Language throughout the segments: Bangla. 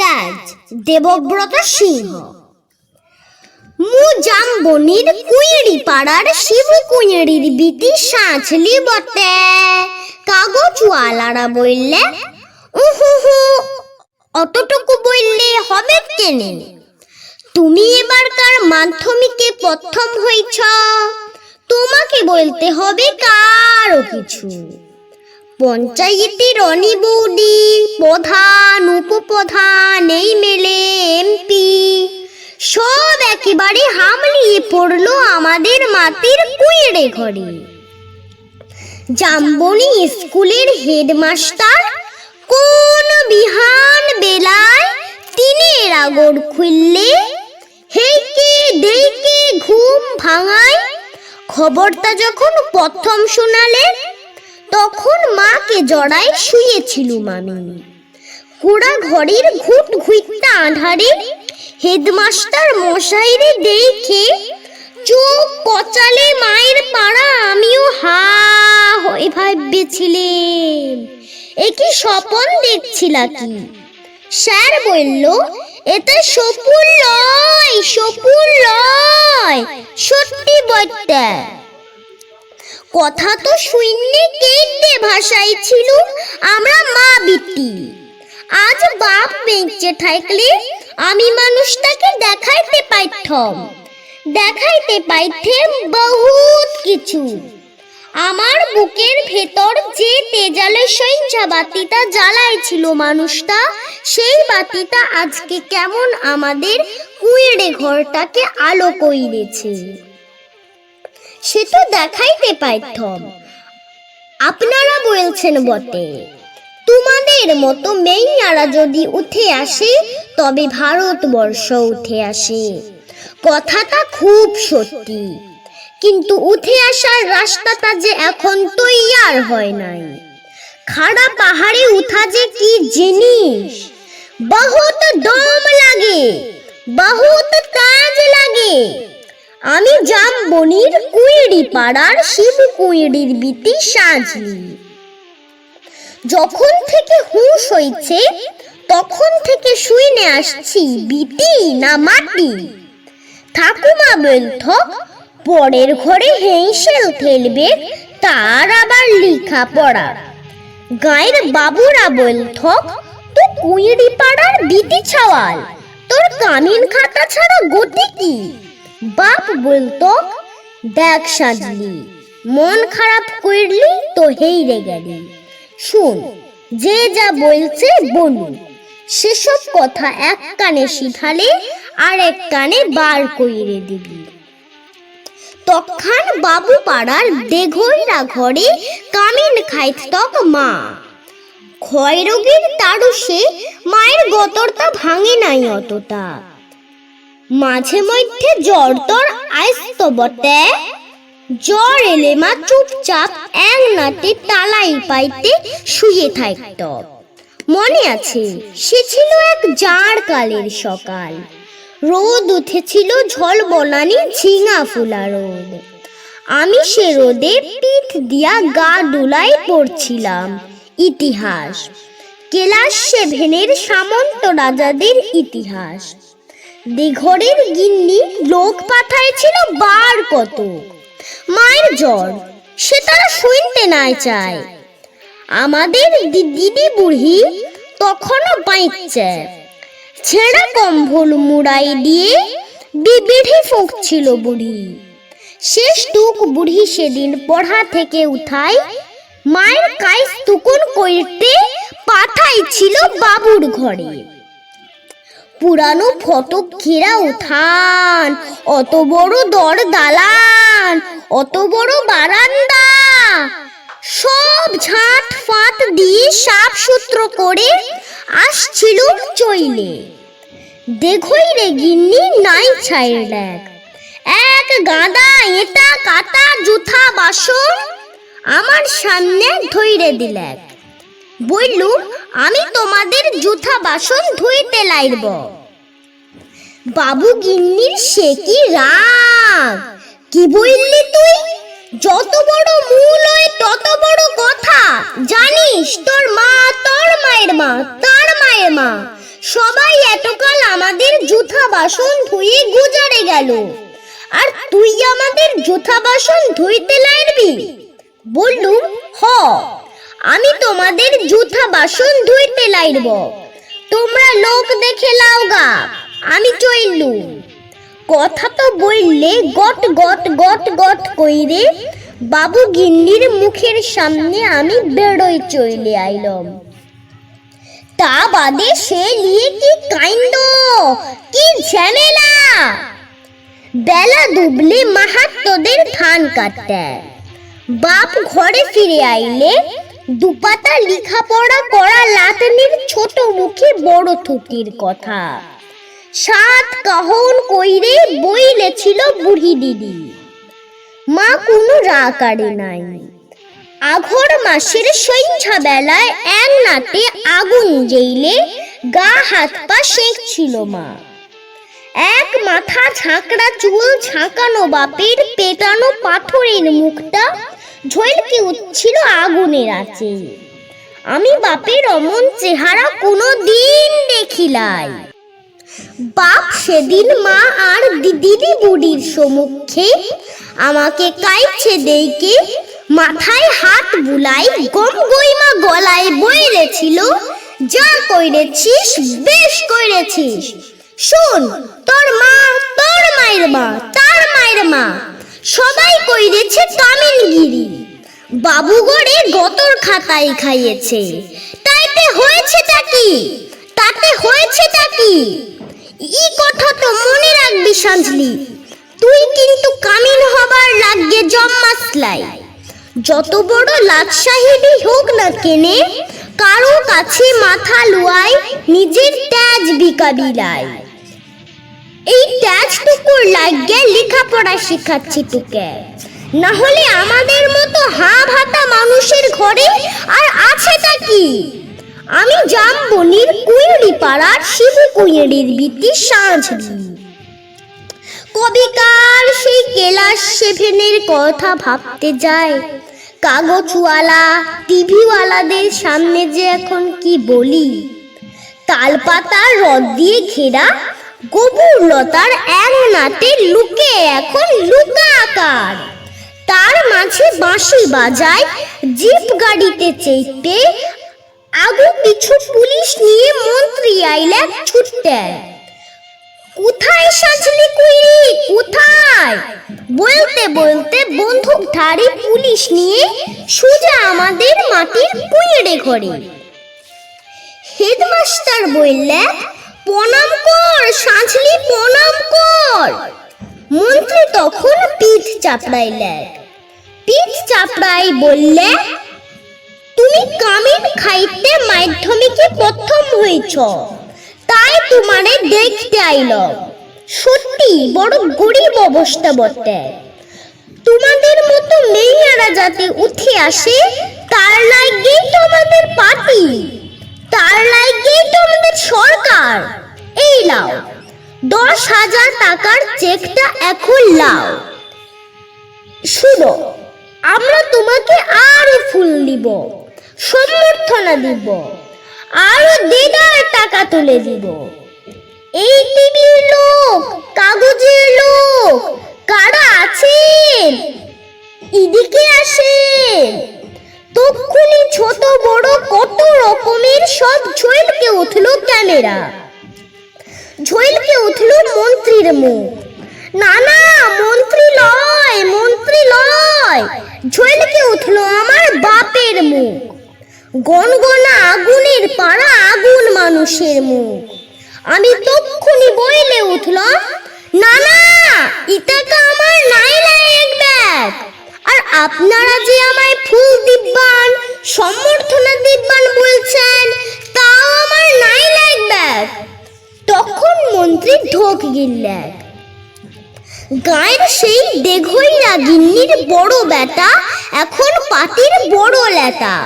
ট্যাগ দেবব্রত সিংহ। মু জাম্বনির কুইড়ি পাড়ার শিবু কুইড়ির বিটি সাঁচলি বটে। কাগজওয়ালারা বললে উহু অতটুকু বললে হবে কেনে? তুমি এবারকার মাধ্যমিকে প্রথম হয়েছ, তোমাকে বলতে হবে কারো কিছু। পঞ্চায়েতের রনি বৌদি, প্রধান উপপ্রধান, এই মেলে এমপি সব একেবারে হামলিয়ে পড়লো আমাদের মাটির কুইড়ে ঘরে। জাম্বনি স্কুলের হেডমাস্টার কোন বিহান বেলায় টিনের আগর খুললে হেইকে দেইকে ঘুম ভাঙায়। খবরটা যখন প্রথম শোনালেন তখন মাকে জড়ায় শুয়েছিলুম আমি। কুড়া ঘরের ঘুট ঘুইটটা আঁধারে হেডমাস্টার মশাইরে দেখে চোখ কচালে মায়ের পাড়া আমিও হা হয়ে ভাবছিলাম এ কি স্বপন দেখছিলা কি? স্যার বলল এতে সপুর লয় সত্যি বটে। কথা তো শুনলে কেটে ভাষাই ছিল আমরা মা বিটি। আজ বাপ বেঁচে থাকলে আমি মানুষটাকে দেখাইতে পাইতাম বহুত কিছু। আমার বুকের ভেতর যে তেজালে সঞ্চা বাতিটা জ্বালাইছিল মানুষটা, সেই বাতিটা আজকে কেমন আমাদের কুইড়ে ঘরটাকে আলো কইরেছে সে তো দেখাইতে পাইতাম। আপনারা বলছেন বটে তোমাদের মতো মেয়েরা যদি উঠে আসে তবে ভারতবর্ষ উঠে আসে। কথাটা খুব সত্যি, কিন্তু উঠে আসার রাস্তাটা যে এখন তৈয়ার হয় নাই। খাড়া পাহাড়ে উঠা যে কি জিনিস, বহুত দম লাগে, বহুত কাজ লাগে। আমি জাম্বনির কুইড়ি পাড়ার শিবু কুইড়ির বিটি সাঁচলি। যখন থেকে হুঁশ হয়েছে তখন থেকে শুনে আসছি বিটি না মাটি। ঠাকুমা বলত পরের ঘরে হেঁসেল খেলবে, তার আবার লেখা পড়া। গায়ের বাবুরা বলত তো কুইড়ি পাড়ার বিটি ছাওয়াল, তোর কামিন খাতা ছাড়া গতি কি? বাপ বলত দেখ সাজলি, মন খারাপ করলি তো হেইরে গেলি। শুন, যে যা বলছে বলুন, সেসব কথা এক কানে শিখালে আর এক কানে বার কইরে দিবি। তখন বাবু পাড়ার দেঘইরা ঘরে কামিন খাইত তক মা। ক্ষয় রোগীর তাড়ুসে মায়ের গতরটা ভাঙে নাই অতটা। মাঝে মধ্যে জ্বর তর আইসত বটে। জ্বর এলে মা চুপচাপ এক নাতে তালাই পাইতে শুয়ে থাকত। মনে আছে সে ছিল এক জাঁড় কালের সকাল। রোদ উঠেছিল ঝলবনানি ঝিঙা ফুলা রোদ। আমি সে রোদে পিঠ দিয়া গা ডুলাই পড়ছিলাম ইতিহাস, ক্লাস 7-এর সামন্ত রাজাদের ইতিহাস। দিঘরের গিন্নি লোক পাঠাইছিল বার কত। মায়ের জ্বর সে তারা শুনতে নাই চায়। আমাদের দিদি বুড়ি তখনও বাইচ্ছে। ছেঁড়া কম্বল মুড়াই দিয়ে বিবিধি ফুঁকছিল বুড়ি। শেষ টুক বুড়ি সেদিন পড়া থেকে উঠাই মায়ের কাইস তুকুন কইতে পাঠাইছিল বাবুর ঘরে। পুরানো ফটক ঘেরা উঠান, অত বড় দর দালান, অত বড় বারান্দা, সব ঝাঁট ফাঁট দিয়ে সাফ সূত্র করে আসছিল চইলে। দেখই রে গিন্নি নাই ছাইর দেখ, এক গাদা এটা কাটা জুথা বাসন আমার সামনে ধইরে দিলেক। বললু আমি তোমাদের জুথা বাসন ধুইতে লাইব। বাবু গিন্নির সে কি রাগ! কি বললি তুই? যত বড় মূল হয় তত বড় কথা। জানিস তোর মা, তোর মায়ের মা, তার মায়ের মা সবাই এতকাল আমাদের জুথা বাসন ধুয়ে গুজারে গেল, আর তুই আমাদের জুথা বাসন ধুইতে লাইরবি? বললুম, হ, আমি তোমাদের জুথা বাসন ধুইতে লাইরব, তোমরা লোক দেখে লাওগা, আমি চইলু। কথা তো বললে গট গট গট গট কইরে বাবু গিন্নির মুখের সামনে আমি বেরোই চইলে আইলাম। তা বাদে সে নিয়ে কি কাইন্দ, কি ঝামেলা! বেলা ডুবলে মাহাত্মদের ধান কাটতে, বাপ ঘরে ফিরে আইলে দুপাতা লেখাপড়া করা লাতনির ছোট মুখে বড় থুতির কথা সাত কাহন কইরে বইলেছিল বুড়ি দিদি। মা কোনো রাকারে নাই। আঘর মাসের সন্ধ্যা বেলায় এক নাতে আগুন জ্বেলে গা হাত পা সেঁকছিল মা। এক মাথা ঝাঁকড়া চুল ঝাঁকানো বাপের পেটানো পাথরের মুখটা ঝলকে উঠছিল আগুনের আঁচে। আমি বাপের অমন চেহারা কোনো দিন দেখিলাই। বাপ সেদিন মা আর দিদি বুড়ির সম্মুখে আমাকে কাইছে দেইকে মাথায় হাত বুলাই গম গইমা গলায় বইলেছিল, যা কইরেছিস বেশ কইরেছিস, শোন তোর মা, তোর মায়ের মা, তার মায়ের মা সবাই কইরেছে কামিনগিরি, বাবু গড়ে গতর খাতায় খাইয়েছে, তাইতে হয়েছেটা কি, তাতে হয়েছেটা কি? ই কথা তো মনে রাখবি সাঞ্জলি, তুই কিন্তু কামিন হবার লাগে জম্মাসলাই। যত বড় লাট সাহেবই হোক না কেনে, কারো কাছে মাথা লুয়াই নিজের তেজ বিকাবিলাই। এই তেজটুকুর লাগে লেখাপড়া শেখাচ্ছি তোকে, না হলে আমাদের মতো হাঁ ভাতা মানুষের ঘরে আর আছেটা কি? আমি জামবনির কুইড়ি পাড়ার শিবু কুইড়ির বিটি সাঁঝলি। কবিকার সেই ক্লাস 7-এর কথা ভাবতে যায়, কাগজওয়ালা টিভিওয়ালাদের সামনে যে এখন কি বলি। তালপাতা রদ দিয়ে ঘেরা গোবর লতার এক নাতে লুকে এখন লুকা আকার, তার মাঝে বাঁশি বাজায় জিপ গাড়িতে চেপে আগু পিছু পুলিশ নিয়ে মন্ত্রী আইলে ছুটতে। কোথায় সাজলি কুইরি, কোথায়? বলতে বলতে বন্দুক ধারী পুলিশ নিয়ে সোজা আমাদের মাটির কুইড়ে ঘরে। হেডমাস্টার বললে, প্রণাম কর সাজলি, প্রণাম কর। মন্ত্রী তখন পিঠ চাপড়াইলে, পিঠ চাপড়াই বললে, তুমি কামিন খাইতে মাধ্যমিকে প্রথম হয়েছ, তাই তোমারে দেখতে আইল। সত্যি বড় গরিব অবস্থা বটে। তোমাদের মতো মেয়েরা যাতে উঠে আসে, তার লাগেই তো আমাদের পার্টি, তার লাগেই তো আমাদের সরকার। এই লাও 10,000 টাকার চেকটা এখন লাও। শুনো, আমরা তোমাকে আরো ফুল দিব, সমর্থনা দিব, আরো 1,500 টাকা তুলে দিব। এই টিভির লোক, কাগজের লোক কারা আছেন এদিকে আসেন। তক্ষুনি ছোট বড় কত রকমের সব ঝলকে উঠলো ক্যামেরা, ঝলকে উঠলো মন্ত্রীর মুখ। না না, মন্ত্রী লয়, মন্ত্রী লয়, ঝলকে উঠলো আমার বাপের মুখ। গনগনা আগুনের পাড়া আগুন মানুষের মুখ। আমি তক্ষুনি বইলে উঠলাম, না না, ইটাকা আমার নাই লাগবে। আর আপনারা যে আমায় ফুল দিব্বান, সমর্থনা দিব্বান বলছেন, তাও আমার নাই লাগবে। তখন মন্ত্রী ঢোক গিললেন। গায়ের সেই দেঘইরা গিন্নির বড় বেটা এখন পাতির বড় লেটা।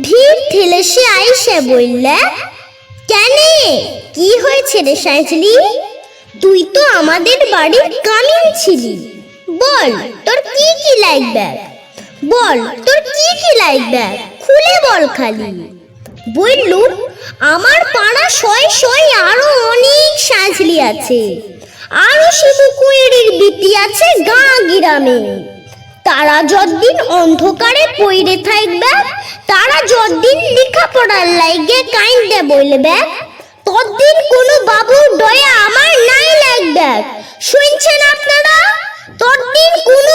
ভিড় ঠেলে সে আইসে বললে, কেনে, কি হয়েছে রে সাইজলি? তুই তো আমাদের বাড়ির কামিন ছিলি, বল তোর কি কি লাগবে, বল তোর কি কি লাগবে, খুলে বল খালি। বললুম আমার পাড়া শয় শয় আরো অনেক সাজলি আছে, আরো শিবু কুয়েরির বিটি আছে গাঁ গিরামে। তারা যতদিন অন্ধকারে পইরে থাকবে, তারা যতদিন লেখাপড়ার লাইগে কাইন্দে বলবে, ততদিন কোনো বাবুর দয়া আমার নাই লাগবে। শুনছেন আপনারা? ততদিন কোন